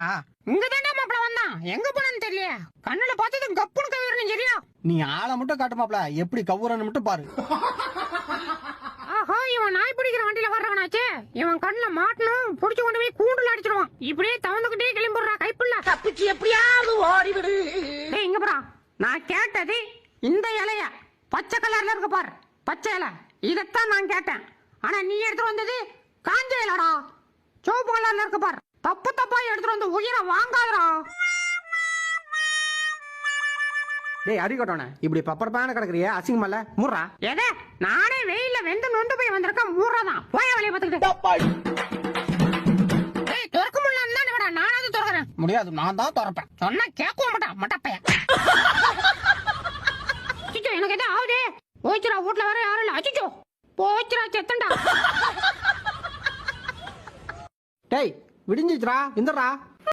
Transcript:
இங்கதான்டா மாப்பிள வந்தான். எங்க போனன்னு தெரியல. கண்ணுல பார்த்ததும் கப்புன்னு கவிரணும் சரியா? நீ ஆளை மட்டும் காட்டு மாப்ள, எப்படி கவுறன்னு மட்டும் பாரு. ஆஹா, இவன் நாய் பிடிக்கிற வண்டியில வர்றவனாச்சே. இவன் கண்ணுல மாட்டணும், புடிச்சு கொண்டு போய் கூண்டுல அடிச்சிடுவான். இப்படியே தவந்துகிட்டே கிளம்பிடுறா கைப்புள்ள. தப்பிச்சு எப்படியாவது ஓடிவிடு. டேய் இங்க போறா. நான் கேட்டது இந்த இலைய பச்சை கலர்ல இருக்கு பாரு, பச்சை இலை. இதத்தான் நான் கேட்டேன். ஆனா நீ எடுத்துட்டு வந்தது காஞ்ச இலடா, சிவப்பு கலர்ல இருக்கு பாரு. தப்பு தப்பா எடுத்துட்டு வந்து உயிரை வாங்காதடா. டேய் அடிக்கட்டோனே, இப்படி பப்பர் பேன கிடக்குறிய அசிங்கமல்ல, மூடுறா. எதே நானே வெயில்ல வெந்து நொண்டு போய் வந்திருக்கேன். மூறதான் போய வேலையை பார்த்துக்கிட்டு. டேய் திறக்க முடியலன்னு தான் விட, நானாவது திறக்கிறேன். முடியாது, நான் தான் திறப்பேன். சொன்னா கேட்கவும் மாட்டான் மட்டப்பைய. அச்சிச்சோ, எனக்கு எதாவது ஆகுதே. போச்சுரா, வீட்டுல வர யாரும் இல்ல. அச்சிச்சோ போச்சுரா, செத்தண்டா. டேய் விடிஞ்சிச்சுரா, இந்தரா.